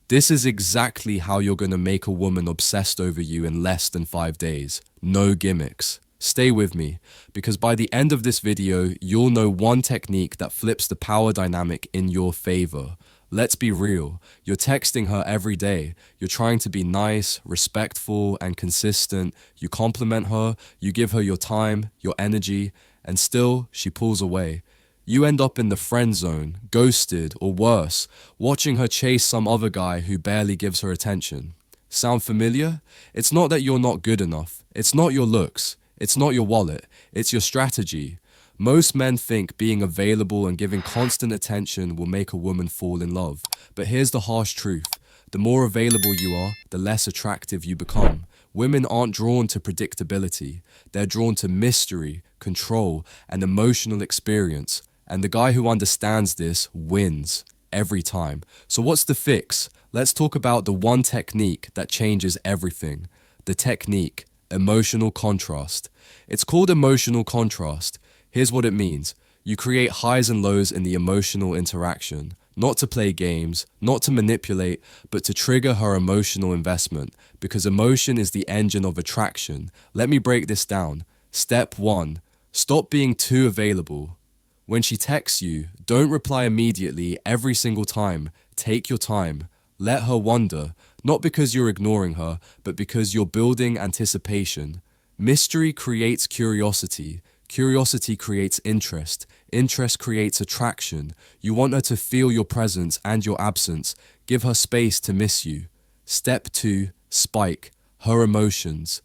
This is exactly how you're going to make a woman obsessed over you in less than 5 days. No gimmicks. Stay with me, because by the end of this video, you'll know one technique that flips the power dynamic in your favor. Let's be real, you're texting her every day, you're trying to be nice, respectful, and consistent, you compliment her, you give her your time, your energy, and still, she pulls away. You end up in the friend zone, ghosted, or worse, watching her chase some other guy who barely gives her attention. Sound familiar? It's not that you're not good enough, it's not your looks. It's not your wallet, it's your strategy. Most men think being available and giving constant attention will make a woman fall in love. But here's the harsh truth. The more available you are, the less attractive you become. Women aren't drawn to predictability. They're drawn to mystery, control, and emotional experience. And the guy who understands this wins every time. So what's the fix? Let's talk about the one technique that changes everything. The technique. Emotional contrast. It's called emotional contrast. Here's what it means. You create highs and lows in the emotional interaction, not to play games, not to manipulate, but to trigger her emotional investment, because emotion is the engine of attraction. Let me break this down. Step 1. Stop being too available. When she texts you, don't reply immediately every single time. Take your time. Let her wonder. Not because you're ignoring her, but because you're building anticipation. Mystery creates curiosity. Curiosity creates interest. Interest creates attraction. You want her to feel your presence and your absence. Give her space to miss you. Step 2. Spike. Her emotions.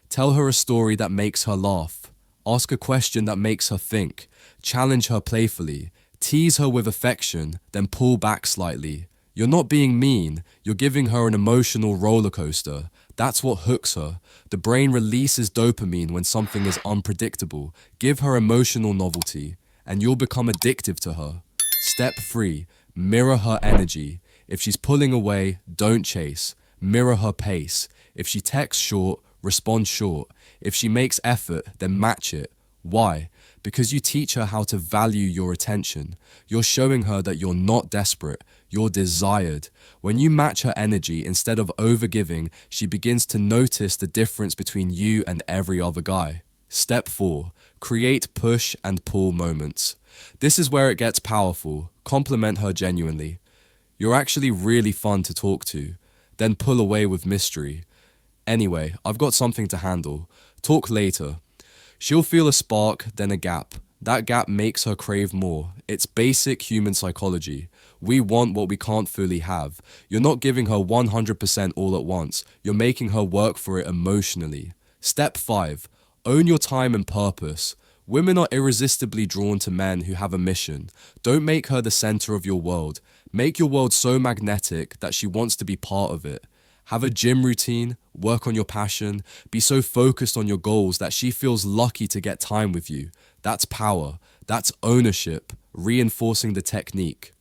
Tell her a story that makes her laugh. Ask a question that makes her think. Challenge her playfully. Tease her with affection, then pull back slightly. You're not being mean, you're giving her an emotional roller coaster. That's what hooks her. The brain releases dopamine when something is unpredictable. Give her emotional novelty, and you'll become addictive to her. Step 3. Mirror her energy. If she's pulling away, don't chase. Mirror her pace. If she texts short, respond short. If she makes effort, then match it. Why? Because you teach her how to value your attention. You're showing her that you're not desperate, you're desired. When you match her energy instead of overgiving, she begins to notice the difference between you and every other guy. Step 4. Create push and pull moments. This is where it gets powerful. Compliment her genuinely. You're actually really fun to talk to. Then pull away with mystery. Anyway, I've got something to handle. Talk later. She'll feel a spark, then a gap. That gap makes her crave more. It's basic human psychology. We want what we can't fully have. You're not giving her 100% all at once. You're making her work for it emotionally. Step 5. Own your time and purpose. Women are irresistibly drawn to men who have a mission. Don't make her the center of your world. Make your world so magnetic that she wants to be part of it. Have a gym routine, work on your passion, be so focused on your goals that she feels lucky to get time with you. That's power, that's ownership, reinforcing the technique.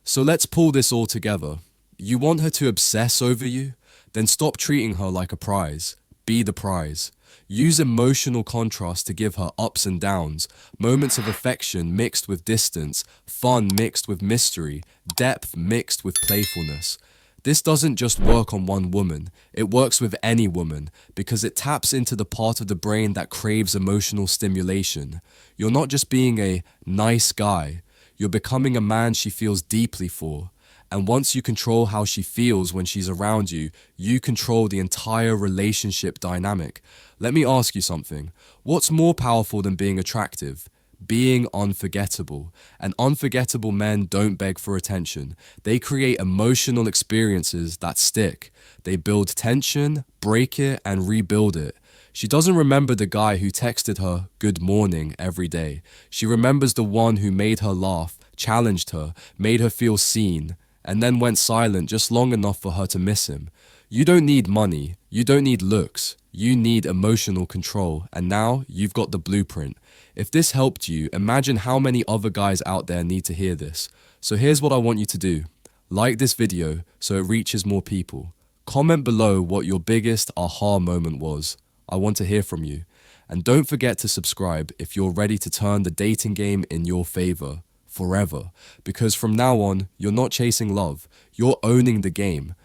So let's pull this all together. You want her to obsess over you? Then stop treating her like a prize. Be the prize. Use emotional contrast to give her ups and downs, moments of affection mixed with distance, fun mixed with mystery, depth mixed with playfulness. This doesn't just work on one woman, it works with any woman because it taps into the part of the brain that craves emotional stimulation. You're not just being a nice guy, you're becoming a man she feels deeply for. And once you control how she feels when she's around you, you control the entire relationship dynamic. Let me ask you something. What's more powerful than being attractive? Being unforgettable. And unforgettable men don't beg for attention. They create emotional experiences that stick. They build tension, break it, and rebuild it. She doesn't remember the guy who texted her good morning every day. She remembers the one who made her laugh, challenged her, made her feel seen, and then went silent just long enough for her to miss him. You don't need money. You don't need looks. You need emotional control, and now you've got the blueprint. If this helped you, imagine how many other guys out there need to hear this. So here's what I want you to do. Like this video so it reaches more people. Comment below what your biggest aha moment was. I want to hear from you. And don't forget to subscribe if you're ready to turn the dating game in your favor. forever. Because from now on, you're not chasing love, you're owning the game.